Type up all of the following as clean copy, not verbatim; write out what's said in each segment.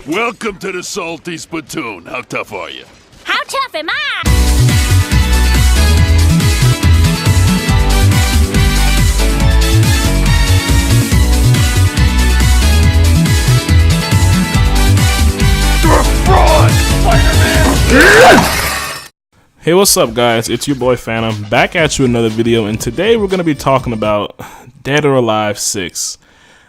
Welcome to the Salty Spittoon. How tough are you? How tough am I? Hey, what's up guys, it's your boy Phantom, back at you with another video, and today we're going to be talking about Dead or Alive 6.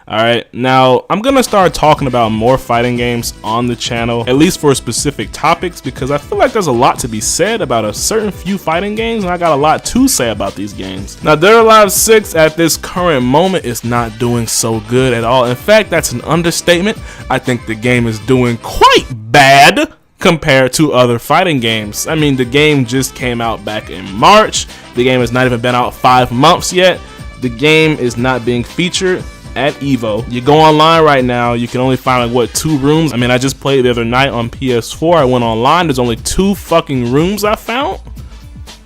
Alright, now I'm going to start talking about more fighting games on the channel, at least for specific topics, because I feel like there's a lot to be said about a certain few fighting games, and I got a lot to say about these games. Now, Dead or Alive 6 at this current moment is not doing so good at all. In fact, that's an understatement. I think the game is doing quite bad compared to other fighting games. I mean, the game just came out back in March. The game has not even been out 5 months yet. The game is not being featured at EVO. You go online right now, you can only find like what, 2 rooms. I mean, I just played the other night on PS4. I went online, there's only 2 fucking rooms I found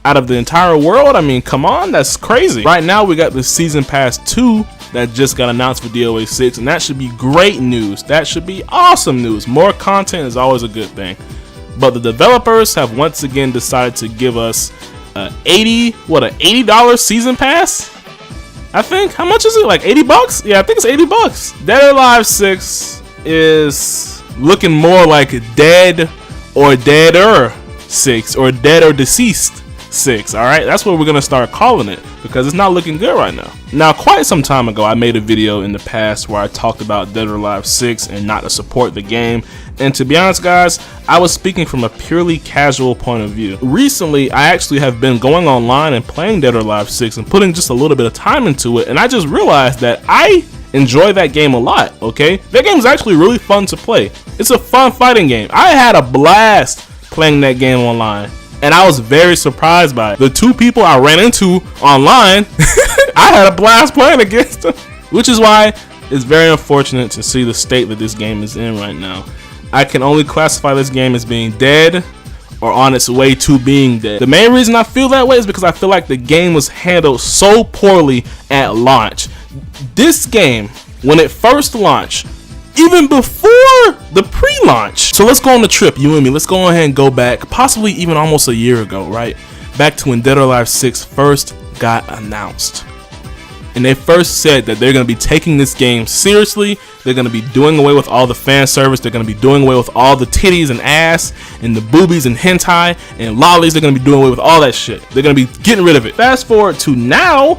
out of the entire world. I mean, come on, that's crazy. Right now we got the Season Pass 2 that just got announced for DOA 6, and that should be great news. That should be awesome news. More content is always a good thing. But the developers have once again decided to give us an $80 season pass? I think. How much is it? Like 80 bucks? Yeah, I think it's 80 bucks. Dead or Alive 6 is looking more like Dead or Deader 6 or Dead or Deceased 6. Alright, that's what we're gonna start calling it, because it's not looking good right now. Now, quite some time ago I made a video in the past where I talked about Dead or Alive 6 and not to support the game, and to be honest guys, I was speaking from a purely casual point of view. Recently I actually have been going online and playing Dead or Alive 6 and putting just a little bit of time into it, and I just realized that I enjoy that game a lot. Okay, that game is actually really fun to play. It's a fun fighting game. I had a blast playing that game online, and I was very surprised by it. The 2 people I ran into online, I had a blast playing against them. Which is why it's very unfortunate to see the state that this game is in right now. I can only classify this game as being dead or on its way to being dead. The main reason I feel that way is because I feel like the game was handled so poorly at launch. This game, when it first launched, even before the pre-launch. So let's go on the trip, you and me. Let's go ahead and go back, possibly even almost a year ago, right? Back to when Dead or Alive 6 first got announced. And they first said that they're going to be taking this game seriously. They're going to be doing away with all the fan service. They're going to be doing away with all the titties and ass and the boobies and hentai and lollies. They're going to be doing away with all that shit. They're going to be getting rid of it. Fast forward to now,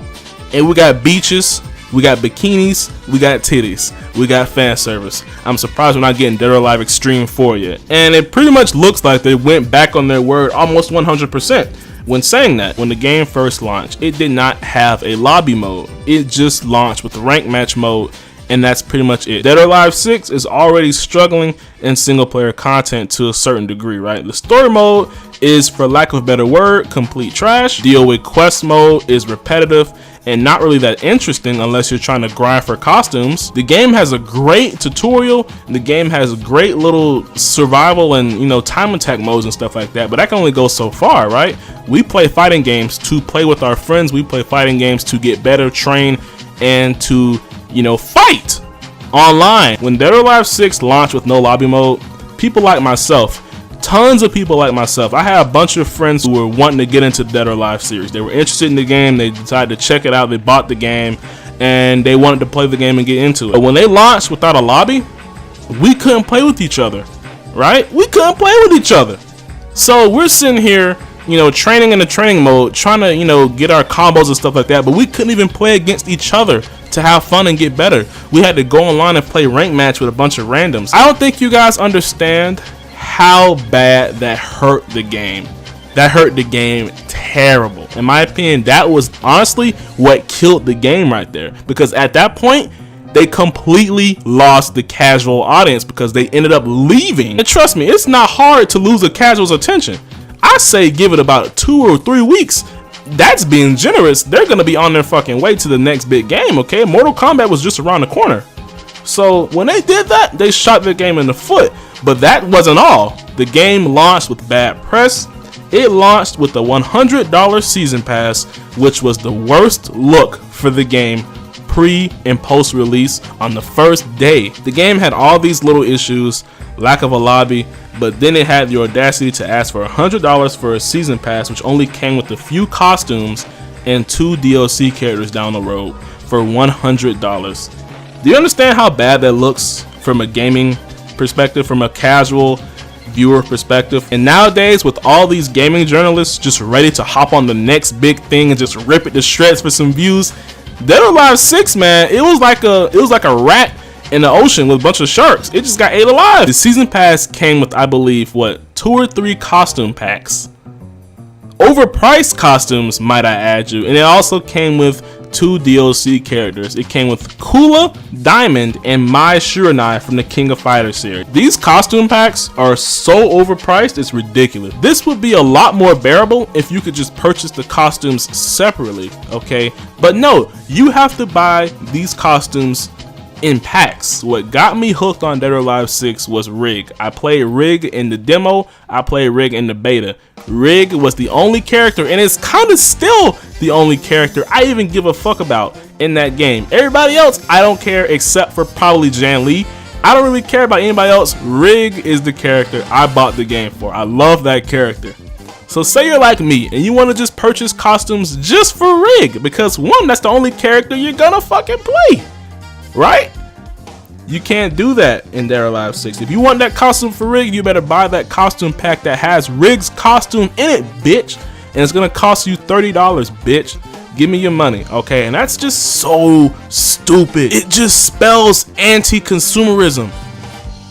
and we got beaches, we got bikinis, we got titties, we got fan service. I'm surprised we're not getting Dead or Alive Extreme 4 yet. And it pretty much looks like they went back on their word almost 100%. When saying that, when the game first launched, it did not have a lobby mode. It just launched with the rank match mode, and that's pretty much it. Dead or Alive 6 is already struggling in single player content to a certain degree, right? The story mode is, for lack of a better word, complete trash. DOA quest mode is repetitive and not really that interesting unless you're trying to grind for costumes. The game has a great tutorial, and the game has great little survival and, you know, time attack modes and stuff like that, but that can only go so far, right? We play fighting games to play with our friends. We play fighting games to get better, train, and to, you know, fight online. When Dead or Alive 6 launched with no lobby mode, people like myself, tons of people like myself, I had a bunch of friends who were wanting to get into the Dead or Alive series. They were interested in the game, they decided to check it out, they bought the game, and they wanted to play the game and get into it. But when they launched without a lobby, we couldn't play with each other, right? We couldn't play with each other. So we're sitting here, you know, training in the training mode, trying to, you know, get our combos and stuff like that, but we couldn't even play against each other to have fun and get better. We had to go online and play rank match with a bunch of randoms. I don't think you guys understand how bad that hurt the game. That hurt the game terrible. In my opinion, that was honestly what killed the game right there, because at that point they completely lost the casual audience because they ended up leaving. And trust me, it's not hard to lose a casual's attention. I say give it about 2 or 3 weeks. That's being generous. They're gonna be on their fucking way to the next big game, okay? Mortal Kombat was just around the corner. So when they did that, they shot the game in the foot. But that wasn't all. The game launched with bad press. It launched with a $100 season pass, which was the worst look for the game pre and post release on the first day. The game had all these little issues, lack of a lobby, but then it had the audacity to ask for $100 for a season pass, which only came with a few costumes and 2 DLC characters down the road for $100. Do you understand how bad that looks from a gaming perspective, from a casual viewer perspective? And nowadays, with all these gaming journalists just ready to hop on the next big thing and just rip it to shreds for some views, Dead or Alive 6, man, it was like a rat in the ocean with a bunch of sharks. It just got ate alive. The season pass came with, I believe, 2 or 3 costume packs. Overpriced costumes, might I add you. And it also came with 2 DLC characters. It came with Kula, Diamond, and Mai Shiranui from the King of Fighters series. These costume packs are so overpriced, it's ridiculous. This would be a lot more bearable if you could just purchase the costumes separately, okay? But no, you have to buy these costumes in packs. What got me hooked on Dead or Alive 6 was Rig. I played Rig in the demo, I played Rig in the beta. Rig was the only character, and it's kind of still the only character I even give a fuck about in that game. Everybody else, I don't care, except for probably Jan Lee. I don't really care about anybody else. Rig is the character I bought the game for. I love that character. So say you're like me and you want to just purchase costumes just for Rig, because one, that's the only character you're gonna fucking play, right? You can't do that in Dead or Alive 6. If you want that costume for Rig, you better buy that costume pack that has Rig's costume in it, bitch. And it's gonna cost you $30, bitch. Give me your money, okay? And that's just so stupid. It just spells anti-consumerism.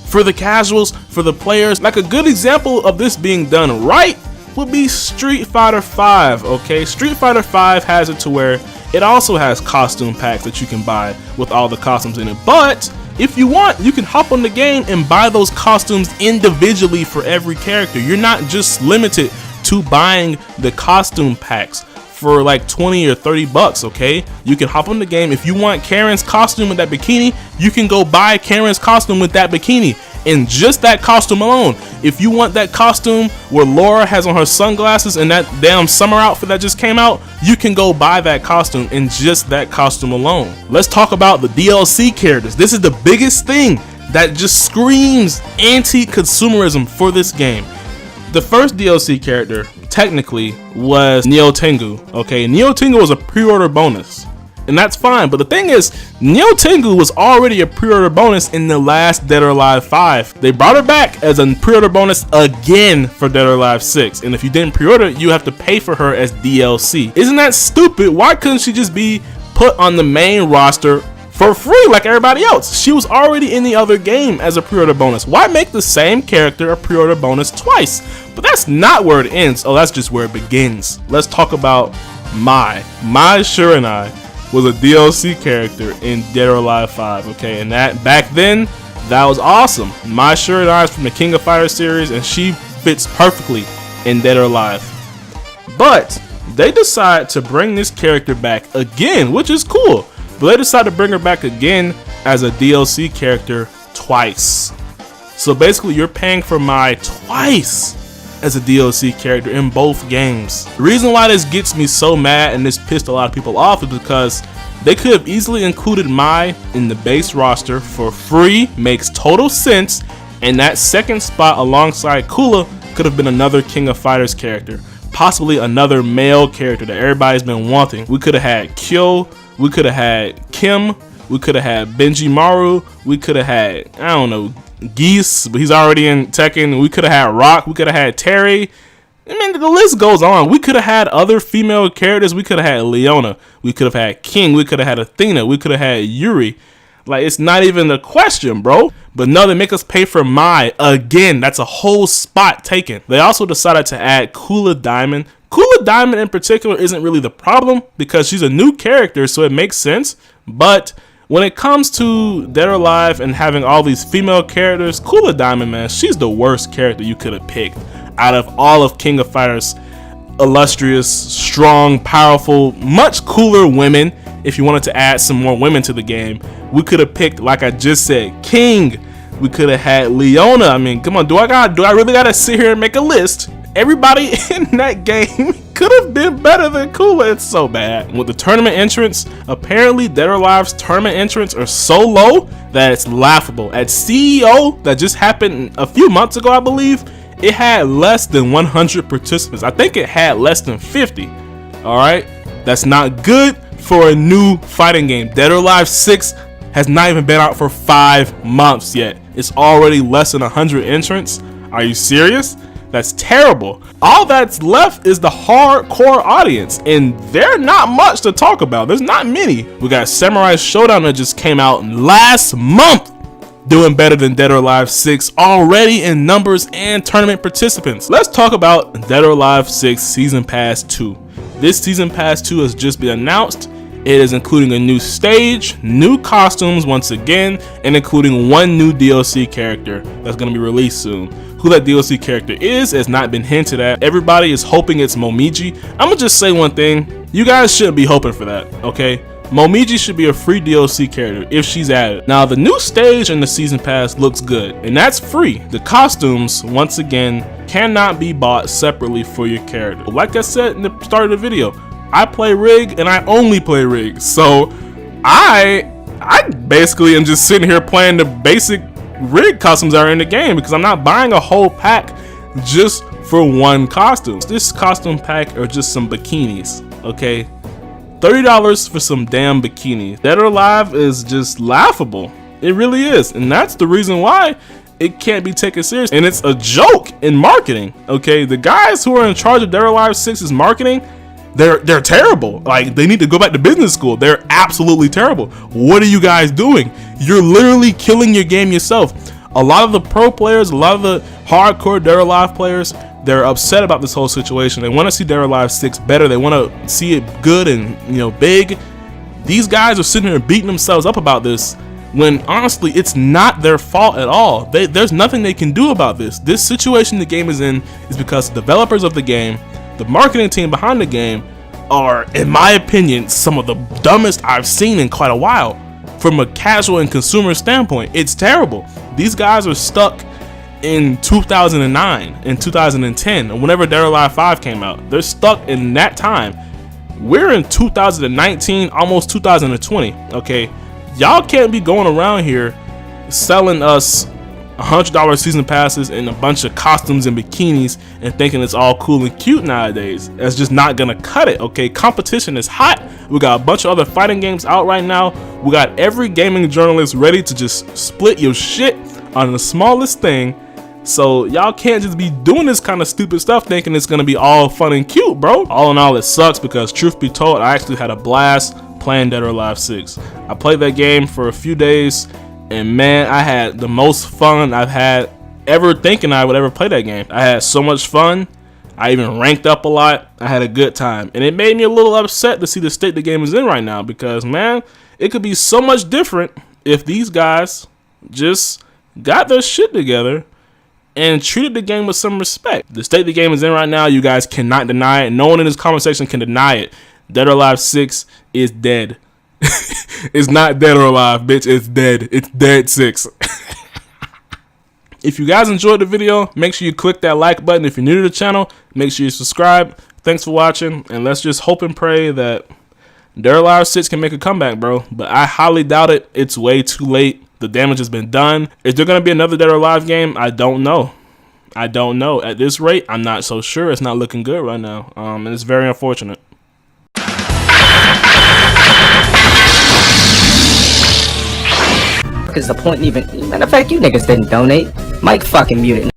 For the casuals, for the players, like a good example of this being done right would be Street Fighter V, okay? Street Fighter V has it to where it also has costume packs that you can buy with all the costumes in it. But if you want, you can hop on the game and buy those costumes individually for every character. You're not just limited to buying the costume packs for like 20 or 30 bucks, okay? You can hop on the game. If you want Karen's costume with that bikini, you can go buy Karen's costume with that bikini and just that costume alone. If you want that costume where Laura has on her sunglasses and that damn summer outfit that just came out, you can go buy that costume and just that costume alone. Let's talk about the DLC characters. This is the biggest thing that just screams anti-consumerism for this game. The first DLC character technically was Neo Tengu, okay? Neo Tengu was a pre-order bonus, and that's fine, but the thing is, Neo Tengu was already a pre-order bonus in the last Dead or Alive 5. They brought her back as a pre-order bonus again for Dead or Alive 6, and if you didn't pre-order, you have to pay for her as DLC. Isn't that stupid? Why couldn't she just be put on the main roster for free like everybody else? She was already in the other game as a pre-order bonus. Why make the same character a pre-order bonus twice? But that's not where it ends. Oh, that's just where it begins. Let's talk about Mai Shiranui was a DLC character in Dead or Alive 5, okay? And that back then, that was awesome. Mai Shiranui is from the King of Fighters series, and she fits perfectly in Dead or Alive. But they decide to bring this character back again, which is cool. But they decided to bring her back again as a DLC character twice. So basically, you're paying for Mai twice as a DLC character in both games. The reason why this gets me so mad and this pissed a lot of people off is because they could have easily included Mai in the base roster for free, makes total sense, and that second spot alongside Kula could have been another King of Fighters character, possibly another male character that everybody's been wanting. We could have had Kyo, we could have had Kim, we could have had Benji Maru, we could have had, I don't know, Geese, but he's already in Tekken. We could have had Rock, we could have had Terry. I mean, the list goes on. We could have had other female characters. We could have had Leona, we could have had King, we could have had Athena, we could have had Yuri. Like, it's not even a question, bro. But no, they make us pay for Mai again. That's a whole spot taken. They also decided to add Kula Diamond. Kula Diamond in particular isn't really the problem because she's a new character, so it makes sense. But when it comes to Dead or Alive and having all these female characters, Kula Diamond, man, she's the worst character you could have picked out of all of King of Fighters' illustrious, strong, powerful, much cooler women. If you wanted to add some more women to the game, we could have picked, like I just said, King. We could have had Leona. I mean, come on, do I really gotta sit here and make a list Everybody in that game could have been better than Kula. It's so bad. With the tournament entrants, apparently Dead or Alive's tournament entrants are so low that it's laughable. At CEO, that just happened a few months ago, I believe, it had less than 100 participants. I think it had less than 50. Alright? That's not good for a new fighting game. Dead or Alive 6 has not even been out for 5 months yet. It's already less than 100 entrants. Are you serious? That's terrible. All that's left is the hardcore audience, and they're not much to talk about. There's not many. We got Samurai Showdown that just came out last month, doing better than Dead or Alive 6 already in numbers and tournament participants. Let's talk about Dead or Alive 6 Season Pass 2. This Season Pass 2 has just been announced. It is including a new stage, new costumes once again, and including one new DLC character that's going to be released soon. Who that DLC character is has not been hinted at. Everybody is hoping it's Momiji. I'm gonna just say one thing. You guys shouldn't be hoping for that, okay? Momiji should be a free DLC character if she's added. Now, the new stage in the Season Pass looks good, and that's free. The costumes, once again, cannot be bought separately for your character. Like I said in the start of the video, I play Rig, and I only play Rig. So, I basically am just sitting here playing the basic Rig costumes that are in the game because I'm not buying a whole pack just for one costume. This costume pack are just some bikinis, okay? $30 for some damn bikinis. Dead or Alive is just laughable. It really is, and that's the reason why it can't be taken serious. And it's a joke in marketing, okay? The guys who are in charge of Dead or Alive 6's marketing, they're terrible. Like, they need to go back to business school. They're absolutely terrible. What are you guys doing? You're literally killing your game yourself. A lot of the pro players, a lot of the hardcore Dead or Alive players, they're upset about this whole situation. They want to see Dead or Alive 6 better. They want to see it good and, you know, big. These guys are sitting here beating themselves up about this when honestly it's not their fault at all. There's nothing they can do about this. This situation the game is in is because the developers of the game, the marketing team behind the game, are, in my opinion, some of the dumbest I've seen in quite a while. From a casual and consumer standpoint, it's terrible. These guys are stuck in 2009 and 2010, or whenever Dead or Alive 5 came out. They're stuck in that time. We're in 2019, almost 2020, okay? Y'all can't be going around here selling us $100 season passes and a bunch of costumes and bikinis and thinking it's all cool and cute nowadays. That's just not gonna cut it, okay? Competition is hot. We got a bunch of other fighting games out right now. We got every gaming journalist ready to just split your shit on the smallest thing. So y'all can't just be doing this kind of stupid stuff thinking it's gonna be all fun and cute, bro. All in all, it sucks because truth be told, I actually had a blast playing Dead or Alive 6. I played that game for a few days, and man, I had the most fun I've had ever thinking I would ever play that game. I had so much fun. I even ranked up a lot. I had a good time. And it made me a little upset to see the state the game is in right now because, man, it could be so much different if these guys just got their shit together and treated the game with some respect. The state the game is in right now, you guys cannot deny it. No one in this conversation can deny it. Dead or Alive 6 is dead. It's not Dead or Alive, bitch. It's dead. It's Dead 6. If you guys enjoyed the video, make sure you click that like button. If you're new to the channel, make sure you subscribe. Thanks for watching, and let's just hope and pray that Dead or Alive 6 can make a comeback, bro. But I highly doubt it. It's way too late. The damage has been done. Is there going to be another Dead or Alive game? I don't know. I don't know. At this rate, I'm not so sure. It's not looking good right now, and it's very unfortunate. Is the point even? Matter of fact, you niggas didn't donate. Mike fucking muted.